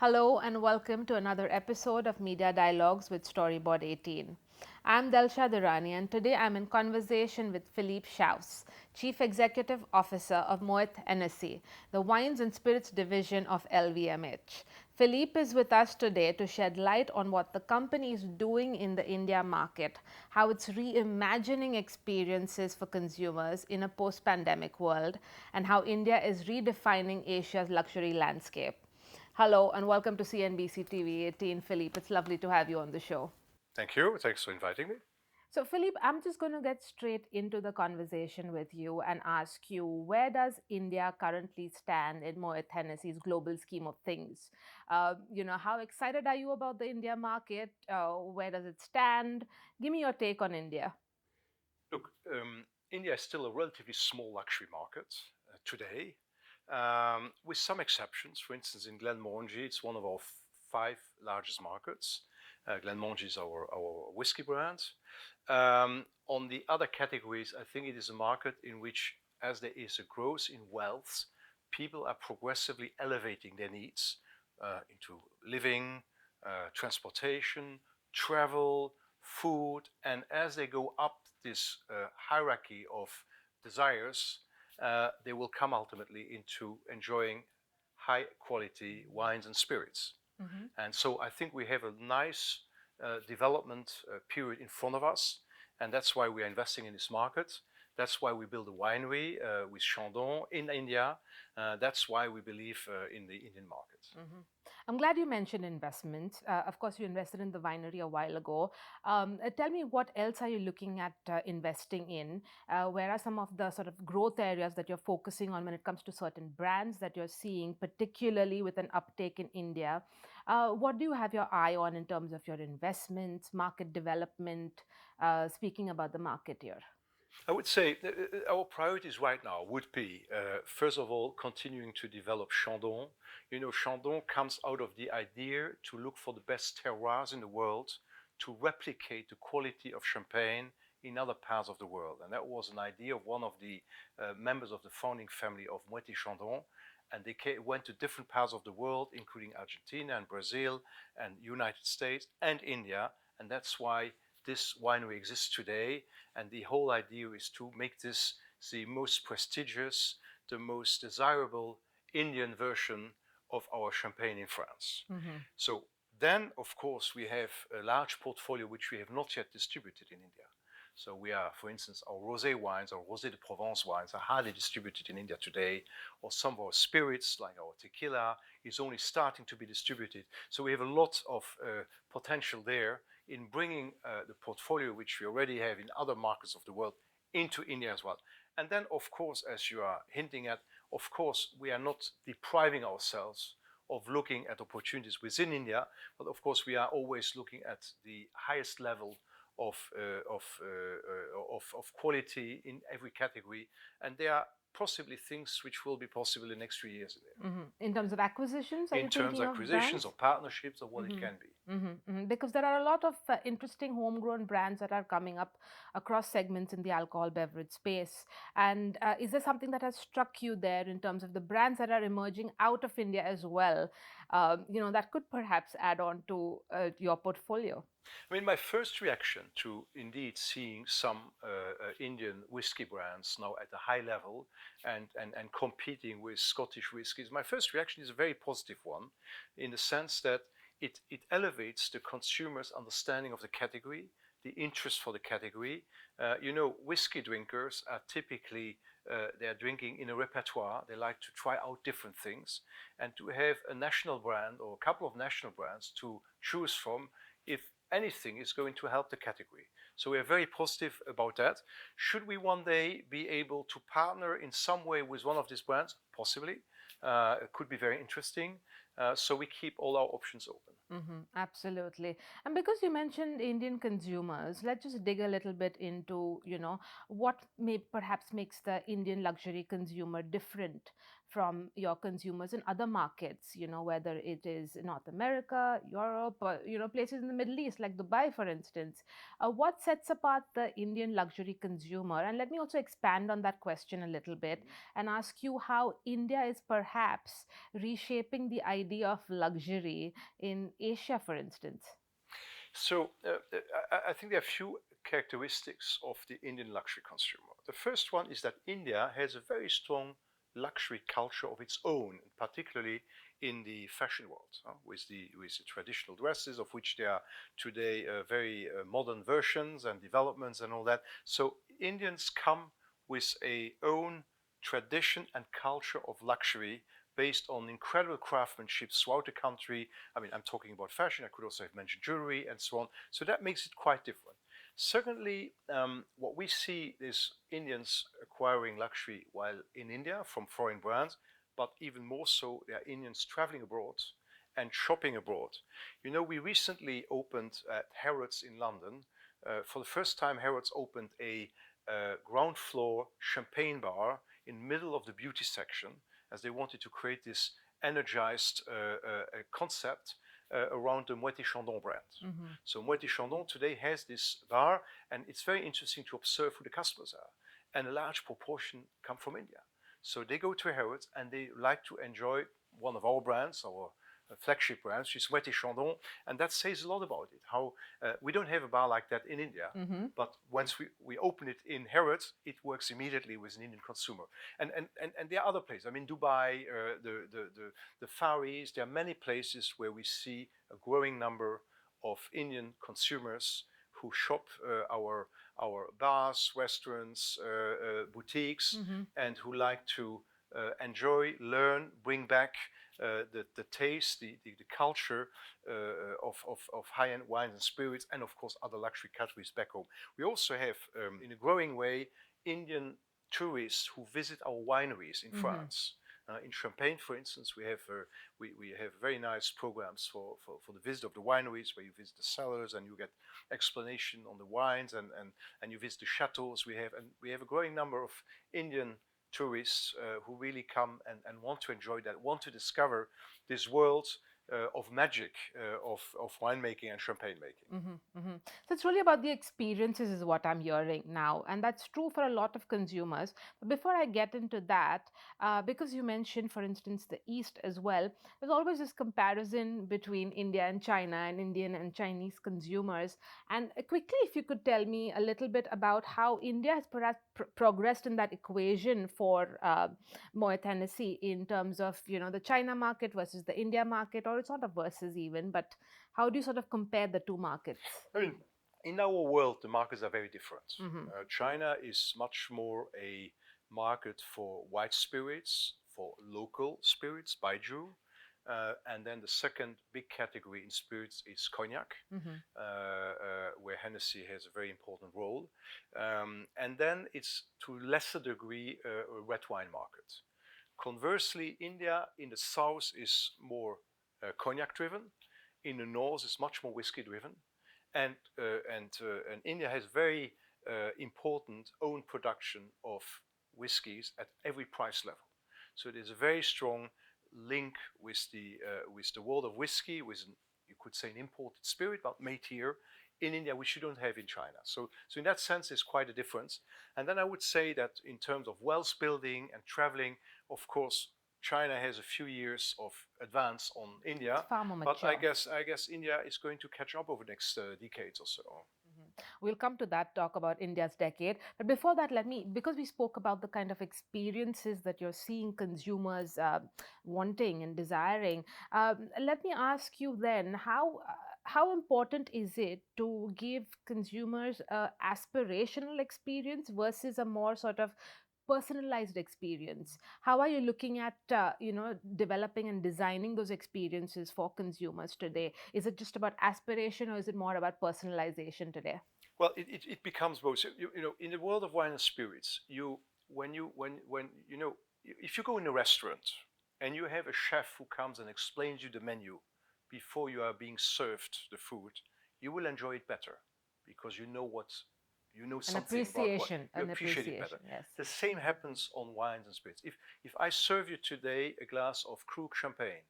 Hello and welcome to another episode of Media Dialogues with Storyboard18. I'm Delshad Irani and today I'm in conversation with Philippe Schaus, Chief Executive Officer of Moët Hennessy, the wines and spirits division of LVMH. Philippe is with us today to shed light on what the company is doing in the India market, how it's reimagining experiences for consumers in a post-pandemic world, and how India is redefining Asia's luxury landscape. Hello and welcome to CNBC TV18, Philippe. It's lovely to have you on the show. Thank you. Thanks for inviting me. So, Philippe, I'm just going to get straight into the conversation with you and ask you, where does India currently stand in Moët Hennessy's global scheme of things? How excited are you about the India market? Where does it stand? Give me your take on India. Look, India is still a relatively small luxury market today, with some exceptions. For instance, in Glenmorangie, it's one of our five largest markets. Glenmorangie is our whiskey brand. On the other categories, I think it is a market in which, as there is a growth in wealth, people are progressively elevating their needs into living, transportation, travel, food, and as they go up this hierarchy of desires, they will come ultimately into enjoying high quality wines and spirits. Mm-hmm. And so I think we have a nice development period in front of us, and that's why we are investing in this market. That's why we build a winery with Chandon in India. That's why we believe in the Indian market. Mm-hmm. I'm glad you mentioned investment. Of course, you invested in the winery a while ago. Tell me, what else are you looking at investing in? Where are some of the sort of growth areas that you're focusing on when it comes to certain brands that you're seeing, particularly with an uptake in India? What do you have your eye on in terms of your investments, market development, speaking about the market here? I would say our priorities right now would be, first of all, continuing to develop Chandon. You know, Chandon comes out of the idea to look for the best terroirs in the world, to replicate the quality of champagne in other parts of the world. And that was an idea of one of the members of the founding family of Moët Chandon. And they went to different parts of the world, including Argentina and Brazil and United States and India. And that's why this winery exists today, and the whole idea is to make this the most prestigious, the most desirable Indian version of our champagne in France. Mm-hmm. So then, of course, we have a large portfolio which we have not yet distributed in India. So we are, for instance, our rosé wines, our Rosé de Provence wines are hardly distributed in India today, or some of our spirits, like our tequila, is only starting to be distributed. So we have a lot of potential there in bringing the portfolio which we already have in other markets of the world into India as well. And then, of course, as you are hinting at, of course, we are not depriving ourselves of looking at opportunities within India, but of course we are always looking at the highest level of quality in every category, and there are possibly things which will be possible in the next 3 years. Mm-hmm. In terms of acquisitions, in terms of acquisitions or partnerships or what it can be. Mm-hmm. Mm-hmm. Because there are a lot of interesting homegrown brands that are coming up across segments in the alcohol beverage space. And is there something that has struck you there in terms of the brands that are emerging out of India as well, that could perhaps add on to your portfolio? I mean, my first reaction to indeed seeing some Indian whiskey brands now at a high level and competing with Scottish whiskies, my first reaction is a very positive one, in the sense that it elevates the consumer's understanding of the category, the interest for the category. Whiskey drinkers are typically, they're drinking in a repertoire. They like to try out different things, and to have a national brand or a couple of national brands to choose from, if anything, is going to help the category. So we are very positive about that. Should we one day be able to partner in some way with one of these brands? Possibly. It could be very interesting. So we keep all our options open. Mm-hmm, absolutely. And because you mentioned Indian consumers, let's just dig a little bit into, what perhaps makes the Indian luxury consumer different from your consumers in other markets, whether it is North America, Europe, or, places in the Middle East, like Dubai, for instance. What sets apart the Indian luxury consumer? And let me also expand on that question a little bit and ask you how India is perhaps reshaping the idea of luxury in Asia, for instance. So I think there are a few characteristics of the Indian luxury consumer. The first one is that India has a very strong luxury culture of its own, particularly in the fashion world, with the traditional dresses, of which there are today very modern versions and developments and all that. So Indians come with a own tradition and culture of luxury based on incredible craftsmanship throughout the country. I mean, I'm talking about fashion. I could also have mentioned jewelry and so on. So that makes it quite different. Secondly, what we see is Indians acquiring luxury while in India from foreign brands, but even more so, there are Indians traveling abroad and shopping abroad. We recently opened at Harrods in London. For the first time, Harrods opened a ground floor champagne bar in the middle of the beauty section, as they wanted to create this energized concept around the Moët Hennessy brand. Mm-hmm. So Moët Hennessy today has this bar, and it's very interesting to observe who the customers are. And a large proportion come from India. So they go to Harrods and they like to enjoy one of our brands, our flagship brands, which is Moët Hennessy, and that says a lot about it. How we don't have a bar like that in India, mm-hmm. but once we open it in Harrods, it works immediately with an Indian consumer. And there are other places. I mean, Dubai, the Far East. There are many places where we see a growing number of Indian consumers who shop our bars, restaurants, boutiques, mm-hmm. and who like to enjoy, learn, bring back the taste, the culture of high-end wines and spirits, and of course other luxury categories back home. We also have, in a growing way, Indian tourists who visit our wineries in mm-hmm. France. In Champagne, for instance, we have very nice programs for the visit of the wineries, where you visit the cellars and you get explanation on the wines, and you visit the chateaus. We have a growing number of Indian tourists who really come and want to enjoy that, want to discover this world of magic of winemaking and champagne making. Mm-hmm, mm-hmm. So it's really about the experiences is what I'm hearing now. And that's true for a lot of consumers. But before I get into that, because you mentioned, for instance, the East as well, there's always this comparison between India and China and Indian and Chinese consumers. And quickly, if you could tell me a little bit about how India has perhaps progressed in that equation for Moët Hennessy in terms of, the China market versus the India market, or it's not a versus even, but how do you sort of compare the two markets? I mean, in our world, the markets are very different. Mm-hmm. China is much more a market for white spirits, for local spirits, baijiu. And then the second big category in spirits is cognac, mm-hmm. Where Hennessy has a very important role. And then it's to a lesser degree a red wine market. Conversely, India in the south is more cognac driven. In the north, it's much more whiskey driven. And India has very important own production of whiskies at every price level. So there's a very strong link with the world of whiskey, with you could say an imported spirit, but made here in India, which you don't have in China. So in that sense, there's quite a difference. And then I would say that in terms of wealth building and traveling, of course, China has a few years of advance on India, but I guess India is going to catch up over the next decades or so. Mm-hmm. We'll come to that, talk about India's decade. But before that, because we spoke about the kind of experiences that you're seeing consumers wanting and desiring, let me ask you then, how important is it to give consumers an aspirational experience versus a more sort of personalized experience? How are you looking at developing and designing those experiences for consumers today? Is it just about aspiration, or is it more about personalization today? Well, it becomes both. In the world of wine and spirits, if you go in a restaurant and you have a chef who comes and explains you the menu before you are being served the food, you will enjoy it better because you know what you know An something about wine. appreciation, You an appreciate it better. yes. The same happens on wines and spirits. If I serve you today a glass of Krug champagne,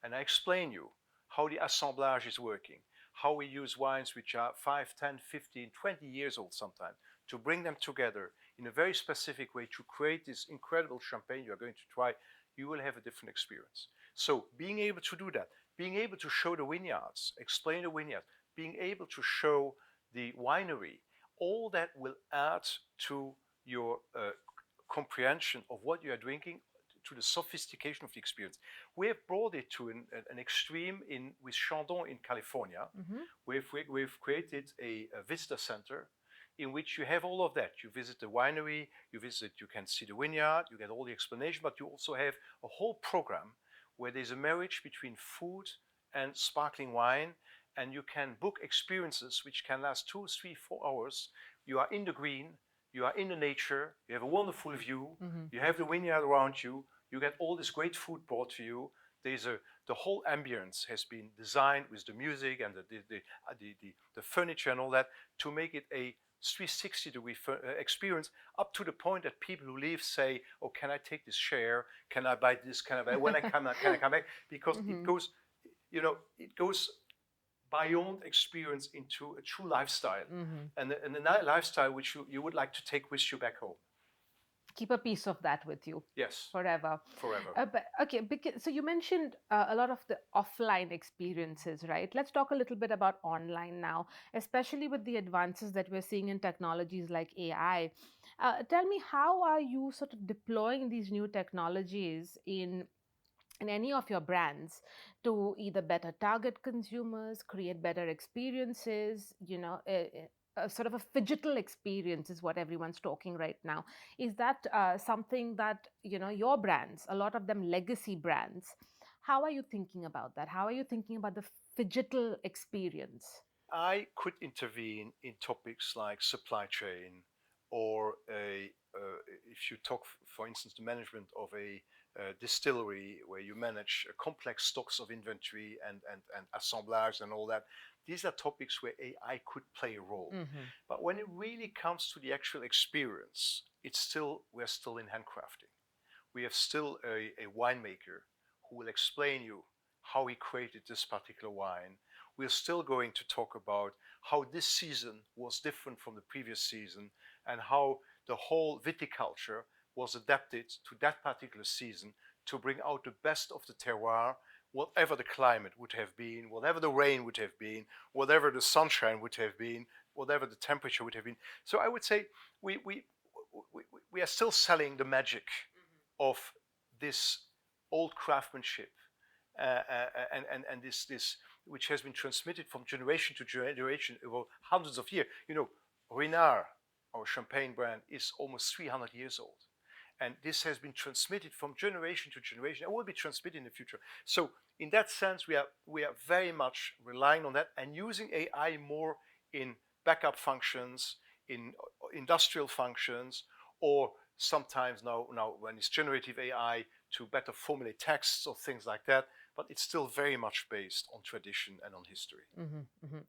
and I explain you how the assemblage is working, how we use wines which are 5, 10, 15, 20 years old sometimes, to bring them together in a very specific way to create this incredible champagne you are going to try, you will have a different experience. So being able to do that, being able to show the vineyards, explain the vineyards, being able to show the winery, all that will add to your comprehension of what you are drinking, to the sophistication of the experience. We have brought it to an extreme with Chandon in California. We've created a visitor center in which you have all of that. You visit the winery, you can see the vineyard, you get all the explanation, but you also have a whole program where there's a marriage between food and sparkling wine, and you can book experiences which can last 2, 3, 4 hours. You are in the green, you are in the nature, you have a wonderful view, you have the vineyard around you, you get all this great food brought to you. The whole ambience has been designed with the music and the furniture and all that to make it a 360-degree experience, up to the point that people who leave say, "Oh, can I take this share? Can I buy this? Can I buy when I come? Can I come back?" Because it goes, it goes beyond experience into a true lifestyle, and a lifestyle which you would like to take with you back home. Keep a piece of that with you. Yes. Forever. Forever. So you mentioned a lot of the offline experiences, right? Let's talk a little bit about online now, especially with the advances that we're seeing in technologies like AI. Tell me, how are you sort of deploying these new technologies in any of your brands to either better target consumers, create better experiences, sort of a phygital experience is what everyone's talking right now. Is that something that, your brands, a lot of them legacy brands, how are you thinking about that? How are you thinking about the phygital experience? I could intervene in topics like supply chain, or if you talk, for instance, the management of a distillery where you manage complex stocks of inventory and assemblage and all that. These are topics where AI could play a role. But when it really comes to the actual experience, we're still in handcrafting. We have still a winemaker who will explain you how he created this particular wine. We're still going to talk about how this season was different from the previous season, and how the whole viticulture was adapted to that particular season to bring out the best of the terroir, whatever the climate would have been, whatever the rain would have been, whatever the sunshine would have been, whatever the temperature would have been. So I would say we are still selling the magic of this old craftsmanship, and this which has been transmitted from generation to generation over hundreds of years. Renard, our champagne brand, is almost 300 years old. And this has been transmitted from generation to generation and will be transmitted in the future. So in that sense, we are very much relying on that and using AI more in backup functions, in industrial functions, or sometimes now when it's generative AI to better formulate texts or things like that. But it's still very much based on tradition and on history.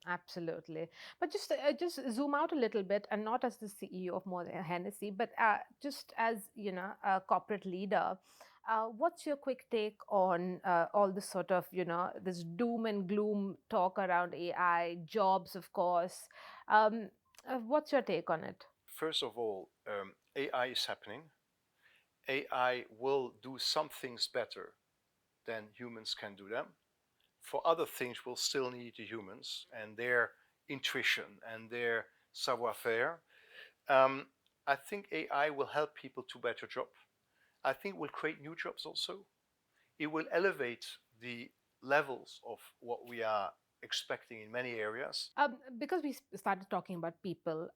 Absolutely. But just zoom out a little bit, and not as the CEO of Moët Hennessy, but just as a corporate leader. What's your quick take on all this sort of this doom and gloom talk around AI, jobs, of course? What's your take on it? First of all, AI is happening. AI will do some things better than humans can do them. For other things, we'll still need the humans and their intuition and their savoir-faire. I think AI will help people to better job. I think it will create new jobs also. It will elevate the levels of what we are expecting in many areas. Because we started talking about people,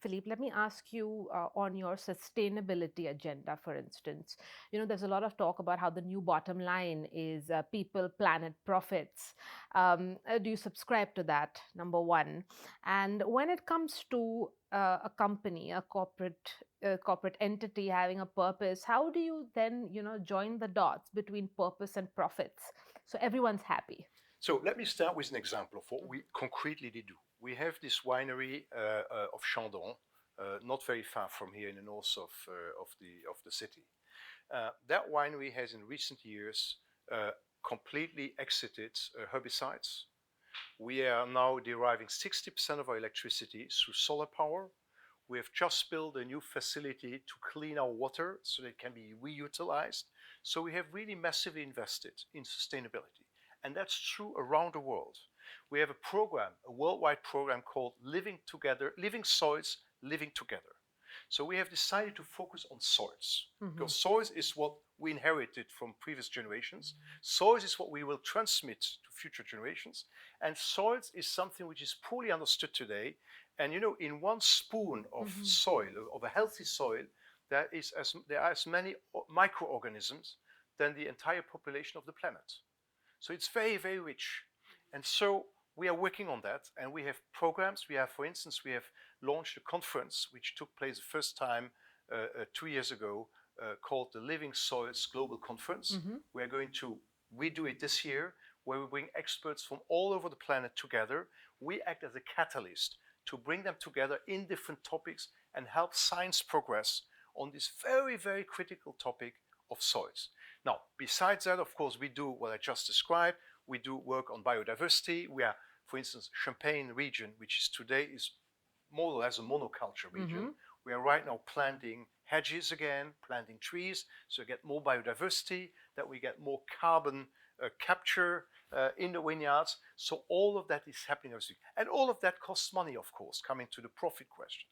Philippe, let me ask you on your sustainability agenda, for instance. There's a lot of talk about how the new bottom line is people, planet, profits. Do you subscribe to that, number one? And when it comes to a company, a corporate entity having a purpose, how do you then, join the dots between purpose and profits so everyone's happy? So let me start with an example of what we concretely do. we have this winery of Chandon, not very far from here in the north of the city. That winery has in recent years completely exited herbicides. We are now deriving 60% of our electricity through solar power. We have just built a new facility to clean our water so that it can be reutilized. So we have really massively invested in sustainability. And that's true around the world. We have a program, a worldwide program called Living Together, Living Soils, Living Together. So we have decided to focus on soils, because soils is what we inherited from previous generations. Soils is what we will transmit to future generations. And soils is something which is poorly understood today. And you know, in one spoon of soil, of a healthy soil, there are as many microorganisms than the entire population of the planet. So it's very, very rich. And so we are working on that, and we have programs. We have, for instance, we have launched a conference which took place the first time 2 years ago, called the Living Soils Global Conference. We are going to redo it this year, where we bring experts from all over the planet together. We act as a catalyst to bring them together in different topics and help science progress on this very, very critical topic of soils. Now, besides that, of course, we do what I just described. We do work on biodiversity. We are, for instance, Champagne region, which is today is more or less a monoculture region. We are right now planting hedges again, planting trees, so we get more biodiversity, that we get more carbon capture in the vineyards. So all of that is happening. And all of that costs money, of course, coming to the profit question.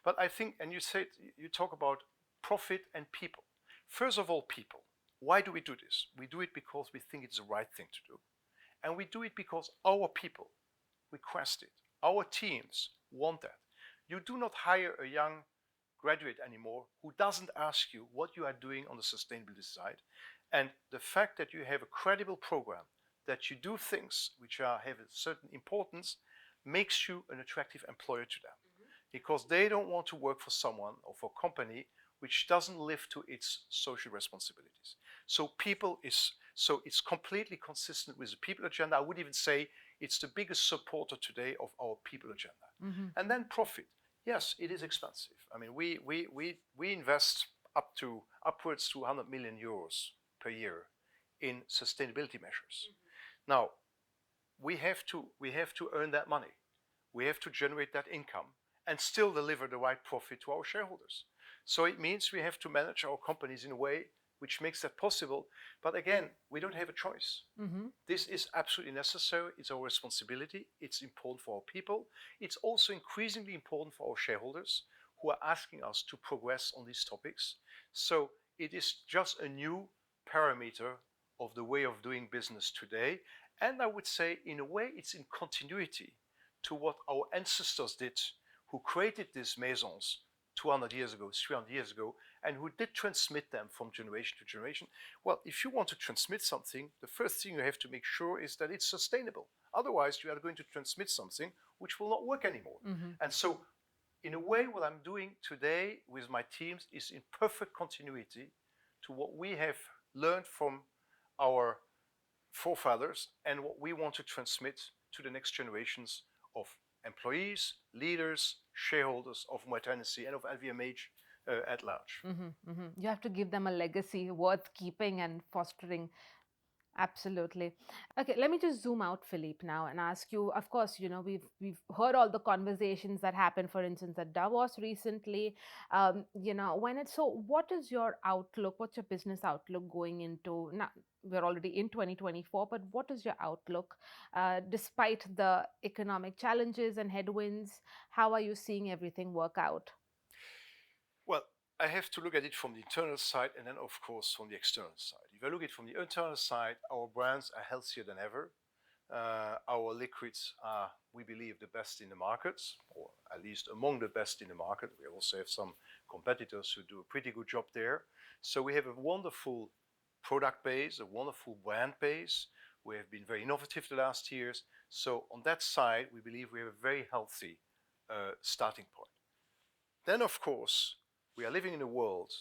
But I think, and you talk about profit and people. First of all, people. Why do we do this? We do it because we think it's the right thing to do. And we do it because our people request it. Our teams want that. You do not hire a young graduate anymore who doesn't ask you what you are doing on the sustainability side. And the fact that you have a credible program, that you do things which have a certain importance, makes you an attractive employer to them. Because they don't want to work for someone or for a company which doesn't live to its social responsibilities. So it's completely consistent with the people agenda. I would even say it's the biggest supporter today of our people agenda. And then profit. Yes, it is expensive. I mean, we invest upwards to 100 million euros per year in sustainability measures. Now, we have to earn that money. We have to generate that income and still deliver the right profit to our shareholders. So it means we have to manage our companies in a way which makes that possible. But again, we don't have a choice. This is absolutely necessary. It's our responsibility. It's important for our people. It's also increasingly important for our shareholders who are asking us to progress on these topics. So it is just a new parameter of the way of doing business today. And I would say, in a way, it's in continuity to what our ancestors did, who created these maisons 200 years ago, 300 years ago, and who did transmit them from generation to generation. Well, if you want to transmit something, the first thing you have to make sure is that it's sustainable. Otherwise, you are going to transmit something which will not work anymore. And so, in a way, what I'm doing today with my teams is in perfect continuity to what we have learned from our forefathers and what we want to transmit to the next generations of employees, leaders, shareholders of Moët Hennessy and of LVMH at large. You have to give them a legacy worth keeping and fostering. Absolutely. Okay, let me just zoom out, Philippe, now and ask you. Of course, you know, we've heard all the conversations that happened, for instance, at Davos recently. You know, what is your outlook? What's your business outlook going into now? We're already in 2024, but what is your outlook despite the economic challenges and headwinds? How are you seeing everything work out? Well, I have to look at it from the internal side and then, of course, from the external side. If I look at it from the internal side, our brands are healthier than ever. Our liquids are, we believe, the best in the markets, or at least among the best in the market. We also have some competitors who do a pretty good job there. So we have a wonderful product base, a wonderful brand base. We have been very innovative the last years. So on that side, we believe we have a very healthy starting point. Then, of course, we are living in a world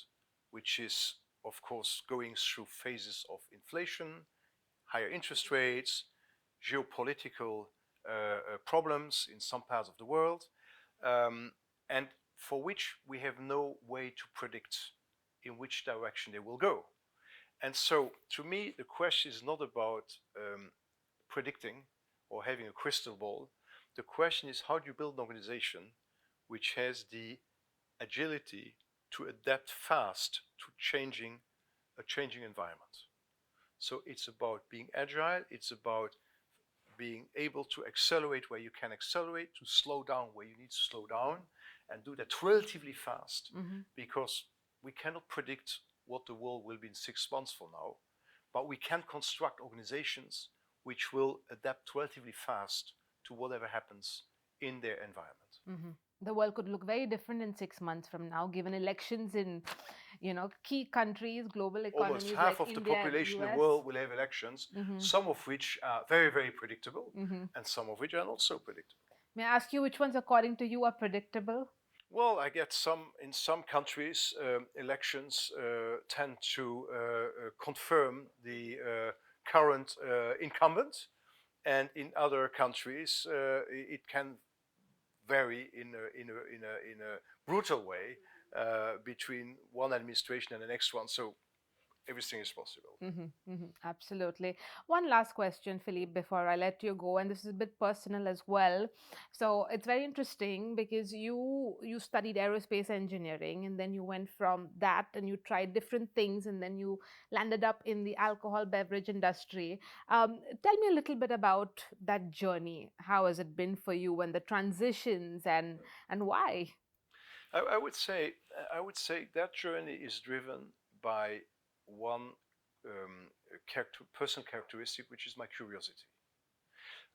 which is, of course, going through phases of inflation, higher interest rates, geopolitical problems in some parts of the world, and for which we have no way to predict in which direction they will go. And so, to me, the question is not about predicting or having a crystal ball. The question is, how do you build an organization which has the agility to adapt fast to a changing environment? So it's about being agile, it's about being able to accelerate where you can accelerate, to slow down where you need to slow down, and do that relatively fast, because we cannot predict what the world will be in 6 months from now, but we can construct organizations which will adapt relatively fast to whatever happens in their environment. The world could look very different in 6 months from now, given elections in, key countries, global economies Almost half like of the India population and in the world will have elections, some of which are very, very predictable, and some of which are not so predictable. May I ask you which ones, according to you, are predictable? Well, I get in some countries, elections tend to confirm the current incumbent, and in other countries, it can vary in a brutal way between one administration and the next one. So everything is possible. Absolutely. One last question, Philippe, before I let you go, and this is a bit personal as well. So it's very interesting because you studied aerospace engineering, and then you went from that and you tried different things, and then you landed up in the alcohol beverage industry. Tell me a little bit about that journey. How has it been for you, and the transitions, and why? I would say that journey is driven by one personal characteristic, which is my curiosity.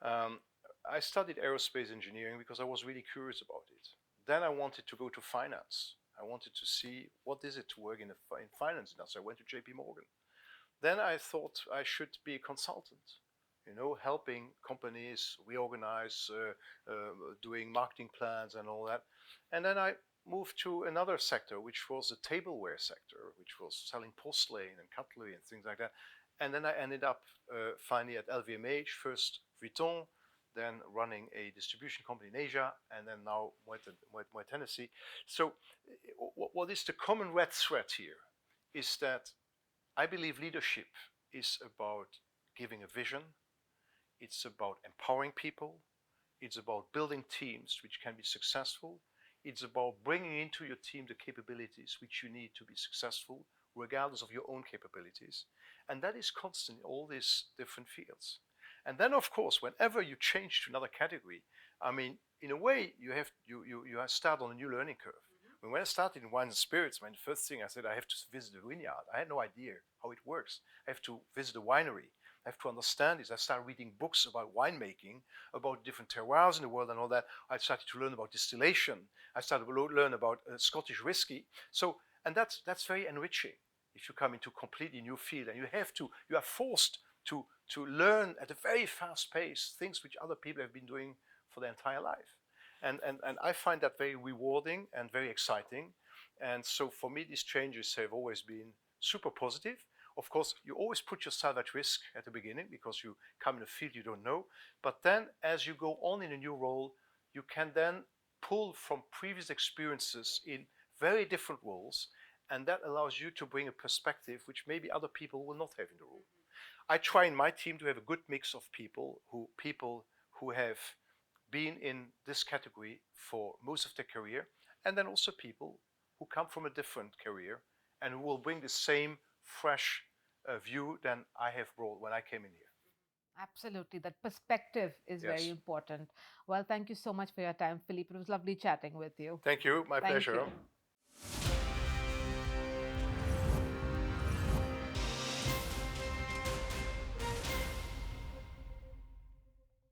I studied aerospace engineering because I was really curious about it. Then I wanted to go to finance. I wanted to see what is it to work in finance industry. I went to JP Morgan. Then I thought I should be a consultant, helping companies reorganize, doing marketing plans and all that. And then I moved to another sector, which was the tableware sector, which was selling porcelain and cutlery and things like that. And then I ended up finally at LVMH, first Vuitton, then running a distribution company in Asia, and then now Moët Hennessy. So what is the common red thread here is that I believe leadership is about giving a vision, it's about empowering people, it's about building teams which can be successful, it's about bringing into your team the capabilities which you need to be successful, regardless of your own capabilities. And that is constant in all these different fields. And then, of course, whenever you change to another category, I mean, in a way, you start on a new learning curve. When I started in wine and spirits, the first thing I said, I have to visit the vineyard. I had no idea how it works. I have to visit a winery. I have to understand this. I started reading books about winemaking, about different terroirs in the world and all that. I started to learn about distillation. I started to learn about Scottish whiskey. So, and that's very enriching if you come into a completely new field, and you are forced to learn at a very fast pace things which other people have been doing for their entire life. And I find that very rewarding and very exciting. And so for me, these changes have always been super positive. Of course, you always put yourself at risk at the beginning because you come in a field you don't know. But then as you go on in a new role, you can then pull from previous experiences in very different roles. And that allows you to bring a perspective which maybe other people will not have in the role. I try in my team to have a good mix of people who have been in this category for most of their career, and then also people who come from a different career and who will bring the same fresh view than I have brought when I came in here. Absolutely. That perspective is very important. Well, thank you so much for your time, Philippe. It was lovely chatting with you. Thank you. My pleasure. You.